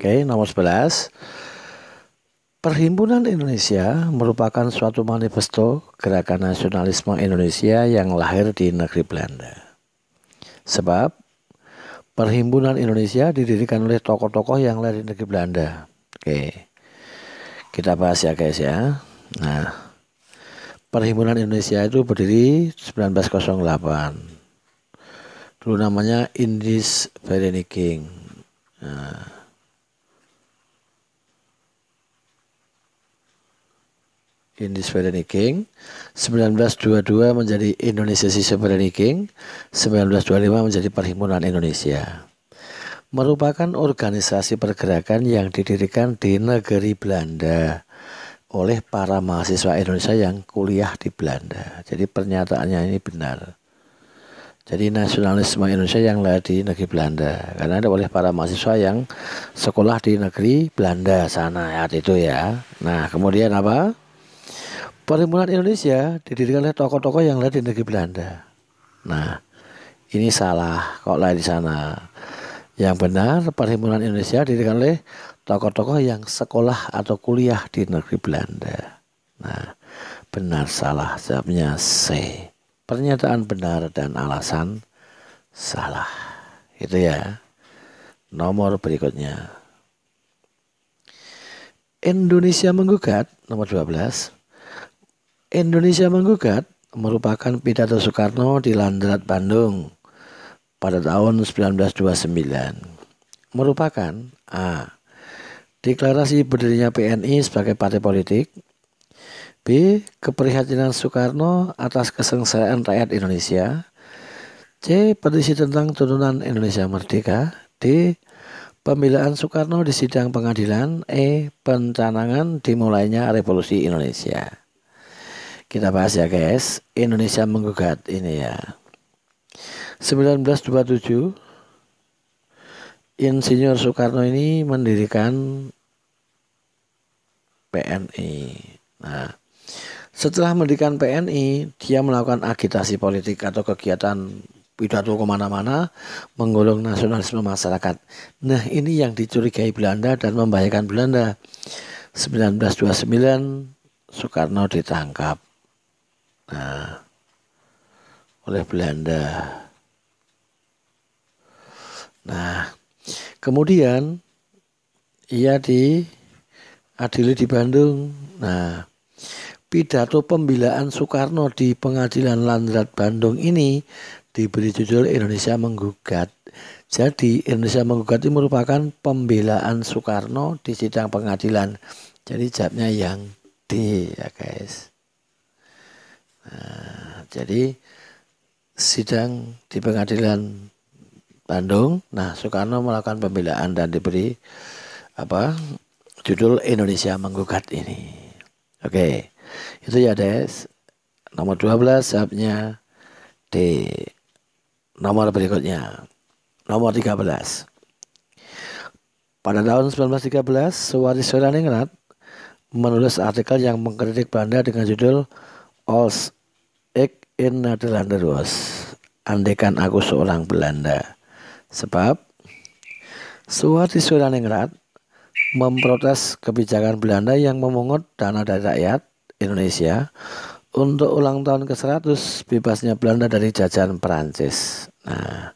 Oke, nomor 11. Perhimpunan Indonesia merupakan suatu manifesto gerakan nasionalisme Indonesia yang lahir di negeri Belanda. Sebab Perhimpunan Indonesia didirikan oleh tokoh-tokoh yang lahir di negeri Belanda. Oke, kita bahas ya guys ya. Nah, Perhimpunan Indonesia itu berdiri 1908. Dulu namanya Indies Vereniging. Indies Vereniging 1922 menjadi Indonesia Vereniging, 1925 menjadi Perhimpunan Indonesia. Merupakan organisasi pergerakan yang didirikan di negeri Belanda oleh para mahasiswa Indonesia yang kuliah di Belanda. Jadi pernyataannya ini benar. Jadi nasionalisme Indonesia yang lahir di negeri Belanda karena ada oleh para mahasiswa yang sekolah di negeri Belanda sana ya itu ya. Nah kemudian apa? Perhimpunan Indonesia didirikan oleh tokoh-tokoh yang lahir di negeri Belanda. Nah ini salah kok lahir di sana. Yang benar Perhimpunan Indonesia didirikan oleh tokoh-tokoh yang sekolah atau kuliah di negeri Belanda. Nah benar salah jawabnya C. Pernyataan benar dan alasan salah. Itu ya. Nomor berikutnya. Indonesia menggugat nomor 12. Indonesia menggugat merupakan pidato Soekarno di Landrat Bandung pada tahun 1929. Merupakan A. Deklarasi berdirinya PNI sebagai partai politik. B. Keprihatinan Soekarno atas kesengsaraan rakyat Indonesia. C. Petisi tentang turunan Indonesia Merdeka. D. Pembelaan Soekarno di sidang pengadilan. E. Pencanangan dimulainya revolusi Indonesia. Kita bahas ya guys. Indonesia menggugat ini ya. 1927 Insinyur Soekarno ini mendirikan PNI. Nah, setelah mendirikan PNI, dia melakukan agitasi politik atau kegiatan pidato kemana-mana, menggolong nasionalisme masyarakat. Nah, ini yang dicurigai Belanda dan membahayakan Belanda. 1929, Soekarno ditangkap. Nah, oleh Belanda. Nah, kemudian ia diadili di Bandung. Nah, pidato pembelaan Soekarno di pengadilan Landrat Bandung ini diberi judul Indonesia Menggugat. Jadi Indonesia Menggugat itu merupakan pembelaan Soekarno di sidang pengadilan. Jadi jawabnya yang D ya guys. Nah, jadi sidang di pengadilan Bandung. Nah Soekarno melakukan pembelaan dan diberi judul Indonesia Menggugat ini. Oke. Itu ya Des. Nomor 12 jawabnya D. Nomor berikutnya. Nomor 13. Pada tahun 1913, Suwadi Soedaningrat menulis artikel yang mengkritik Belanda dengan judul Als ik in Nederlander was. Andaikan aku seorang Belanda. Sebab Suwadi Soedaningrat memprotes kebijakan Belanda yang memungut dana dari rakyat Indonesia untuk ulang tahun ke-100 bebasnya Belanda dari jajahan Perancis. Nah,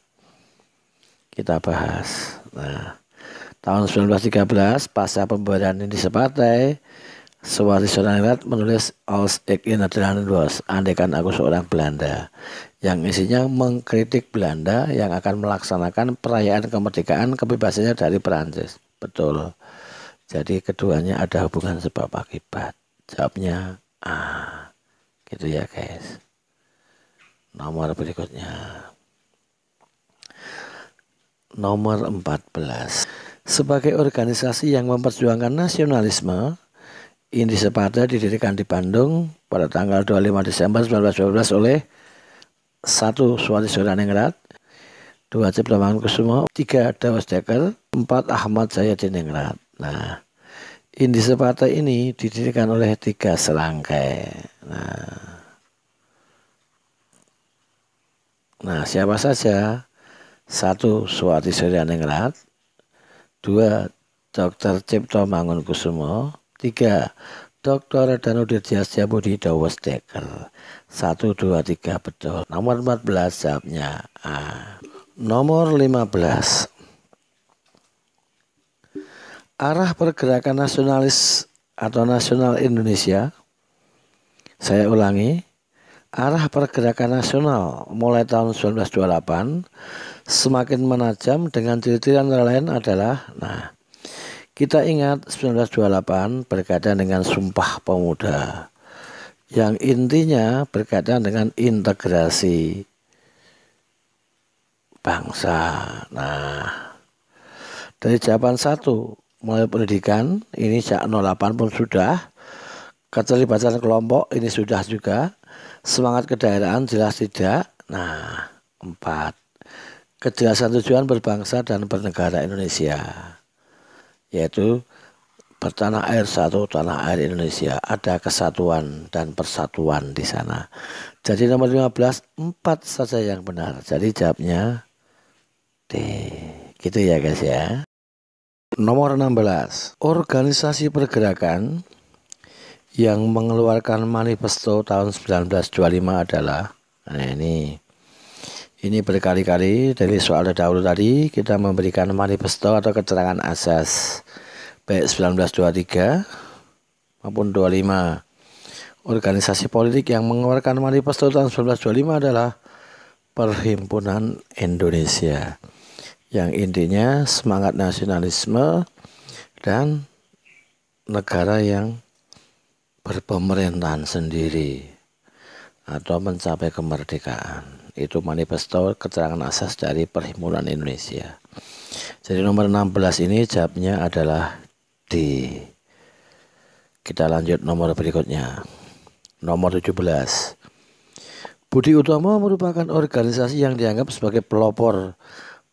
kita bahas. Nah, tahun 1913 pasca pembubaran ini separtai, Suwadi Soedaningrat menulis Als ik in Nederland was, andaikan aku seorang Belanda, yang isinya mengkritik Belanda yang akan melaksanakan perayaan kemerdekaan kebebasannya dari Perancis. Betul. Jadi keduanya ada hubungan sebab akibat. Jawabnya A. Gitu ya guys. Nomor berikutnya. Nomor 14. Sebagai organisasi yang memperjuangkan nasionalisme, Indonesia Partai didirikan di Bandung pada tanggal 25 Desember 1912 oleh 1. Suwadi Soedaningrat, 2. Cipta Mangunkusumo, 3. Dawas Dekker, 4. Ahmad Zahid-Diningrat. Nah, Indonesia Partai ini didirikan oleh 3 serangkai. Nah, siapa saja? 1. Suwadi Soedaningrat, 2. Dr. Cipto Mangunkusumo. 3. Dr. Danudirja Setiabudi Dawesdeker. 1, 2, 3 betul. Nomor 14 jawabnya A. Nomor 15. Arah pergerakan nasionalis atau nasional Indonesia. Saya ulangi. Arah pergerakan nasional mulai tahun 1928 semakin menajam dengan ciri-ciri antara lain adalah, kita ingat 1928 berkaitan dengan Sumpah Pemuda yang intinya berkaitan dengan integrasi bangsa. Dari jawaban 1, mulai pendidikan ini sejak 08 pun sudah, keterlibatan kelompok ini sudah juga, semangat kedaerahan jelas tidak. 4. Kejelasan tujuan berbangsa dan bernegara Indonesia, yaitu bertanah air satu, tanah air Indonesia, ada kesatuan dan persatuan di sana. Jadi nomor 15, 4 saja yang benar. Jadi jawabnya D. Gitu ya guys ya. Nomor 16. Organisasi pergerakan yang mengeluarkan manifesto tahun 1925 adalah, ini berkali-kali dari soal dahulu tadi kita memberikan manifesto atau keterangan asas baik 1923 maupun 25. Organisasi politik yang mengeluarkan manifesto tahun 1925 adalah Perhimpunan Indonesia, yang intinya semangat nasionalisme dan negara yang berpemerintahan sendiri atau mencapai kemerdekaan. Itu manifesto keterangan asas dari Perhimpunan Indonesia. Jadi nomor 16 ini jawabnya adalah D. Kita lanjut nomor berikutnya. Nomor 17. Budi Utomo merupakan organisasi yang dianggap sebagai pelopor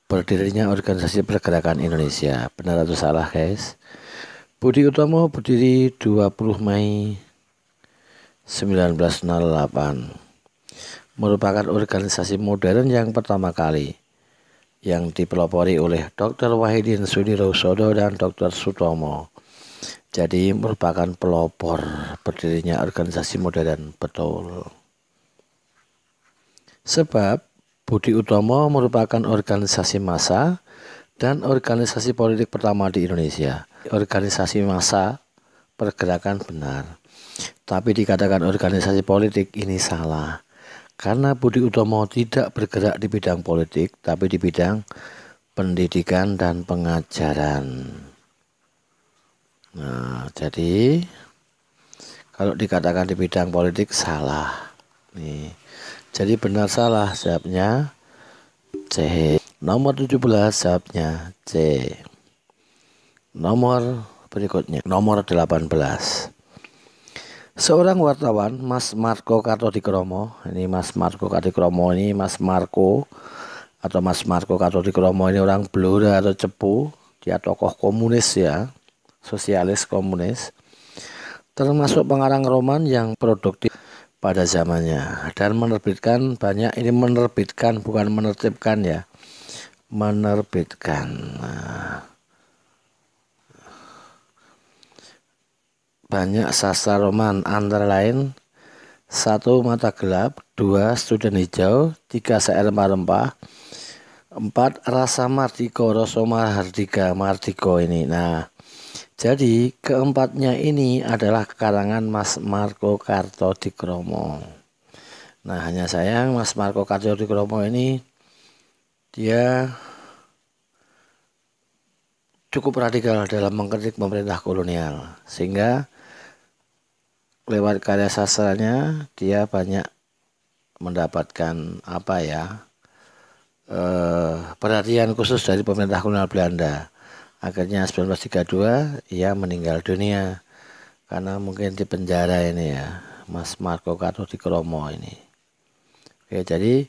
berdirinya organisasi pergerakan Indonesia. Benar atau salah guys? Budi Utomo berdiri 20 Mei 1908. Merupakan organisasi modern yang pertama kali yang dipelopori oleh Dr. Wahidin Sudirosodo dan Dr. Sutomo. Jadi merupakan pelopor berdirinya organisasi modern, betul. Sebab Budi Utomo merupakan organisasi massa dan organisasi politik pertama di Indonesia. Organisasi massa pergerakan benar, tapi dikatakan organisasi politik ini salah. Karena Budi Utomo tidak bergerak di bidang politik, tapi di bidang pendidikan dan pengajaran. Jadi kalau dikatakan di bidang politik salah. Jadi benar salah jawabnya C. Nomor 17 jawabnya C. Nomor berikutnya, nomor 18. Seorang wartawan, Mas Marco Kartodikromo, ini Mas Marco Kartodikromo ini Mas Marco Kartodikromo ini orang Blora atau Cepu, dia tokoh komunis ya, sosialis komunis, termasuk pengarang roman yang produktif pada zamannya dan menerbitkan banyak, ini menerbitkan bukan menertibkan ya, menerbitkan banyak sastra roman, antara lain 1. Mata Gelap, 2. Student Hijau, 3. Syair Rempah-Rempah, 4. Rasa Mardika, Rasa Mardika ini. Jadi keempatnya ini adalah karangan Mas Marco Kartodikromo. Hanya sayang Mas Marco Kartodikromo ini dia cukup radikal dalam mengkritik pemerintah kolonial, sehingga lewat karya sastranya dia banyak mendapatkan perhatian khusus dari pemerintah kolonial Belanda. Akhirnya 1932 ia meninggal dunia karena mungkin di penjara ini ya, Mas Marco Kartodikromo ini. Oke, jadi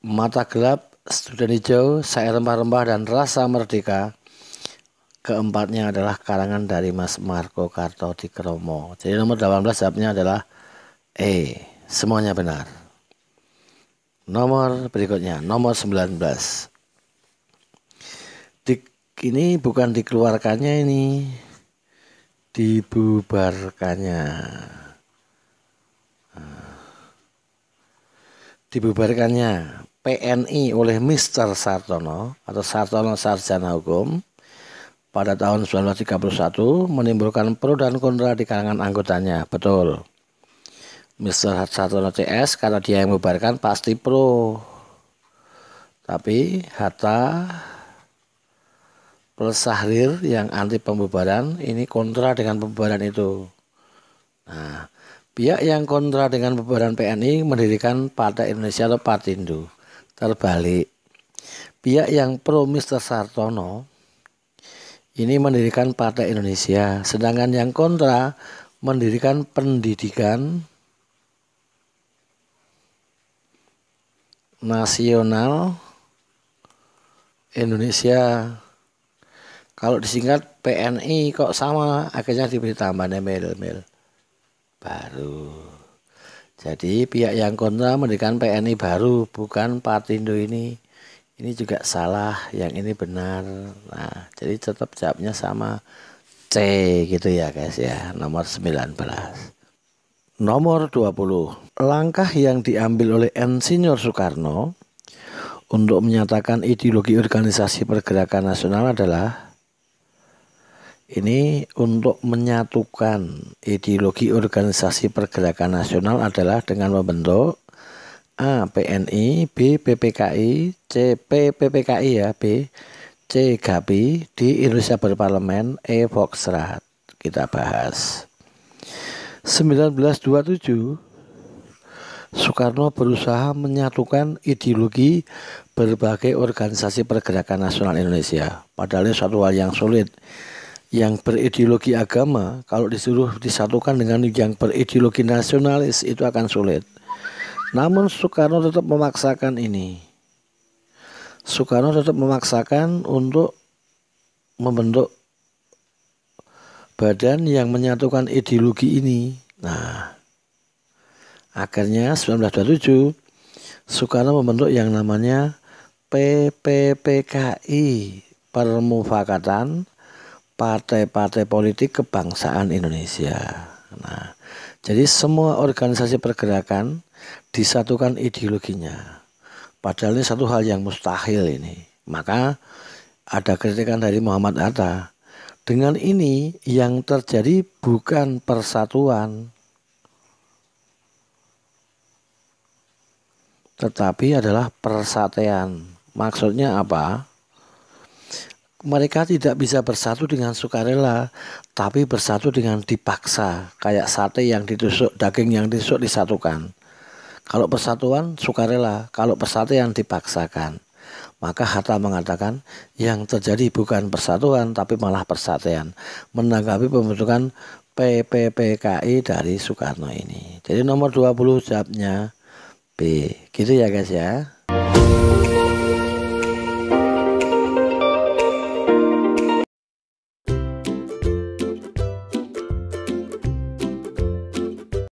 Mata Gelap, Student Hijau, Syair Rempah-Rempah, dan Rasa Merdeka, keempatnya adalah karangan dari Mas Marco Kartodikromo. Jadi nomor 18 jawabnya adalah E. Semuanya benar. Nomor berikutnya, nomor 19. Ini bukan dikeluarkannya, ini dibubarkannya. Dibubarkannya PNI oleh Mr. Sartono atau Sartono Sarjana Hukum pada tahun 1931 menimbulkan pro dan kontra di kalangan anggotanya. Betul. Mr. Sartono CS karena dia yang membubarkan pasti pro. Tapi Hatta plus Syahrir yang anti pembubaran ini kontra dengan pembubaran itu. Nah, pihak yang kontra dengan pembubaran PNI mendirikan Partai Indonesia atau Partindo. Terbalik, pihak yang pro Mr. Sartono ini mendirikan Partai Indonesia, sedangkan yang kontra mendirikan Pendidikan Nasional Indonesia. Kalau disingkat PNI kok sama, akhirnya diberi tambahan mil baru. Jadi pihak yang kontra mendirikan PNI baru, bukan Partindo ini. Ini juga salah, yang ini benar. Nah, jadi tetap jawabnya sama C gitu ya guys ya, nomor 19. Nomor 20. Langkah yang diambil oleh Insinyur Soekarno untuk menyatakan ideologi organisasi pergerakan nasional adalah ini untuk menyatukan ideologi organisasi pergerakan nasional adalah dengan membentuk A. PNI, B. PPKI, C. PPKI ya, B. C. GAPI, D. Indonesia Berparlemen, E. Volksraad. Kita bahas. 1927 Soekarno berusaha menyatukan ideologi berbagai organisasi pergerakan nasional Indonesia. Padahal ini suatu hal yang sulit. Yang berideologi agama kalau disuruh disatukan dengan yang berideologi nasionalis itu akan sulit. Namun Soekarno tetap memaksakan ini. Soekarno tetap memaksakan untuk membentuk badan yang menyatukan ideologi ini. Nah, akhirnya 1927 Soekarno membentuk yang namanya PPPKI, Permufakatan Partai-Partai Politik Kebangsaan Indonesia. Nah, jadi semua organisasi pergerakan disatukan ideologinya. Padahal ini satu hal yang mustahil ini. Maka ada kritikan dari Muhammad Hatta. Dengan ini yang terjadi bukan persatuan, tetapi adalah persatuan. Maksudnya apa? Mereka tidak bisa bersatu dengan sukarela, tapi bersatu dengan dipaksa. Kayak sate yang ditusuk, daging yang ditusuk disatukan. Kalau persatuan sukarela, kalau persatuan dipaksakan. Maka Hatta mengatakan yang terjadi bukan persatuan tapi malah persatuan. Menanggapi pembentukan PPPKI dari Soekarno ini. Jadi nomor 20 jawabnya B. Gitu ya guys ya.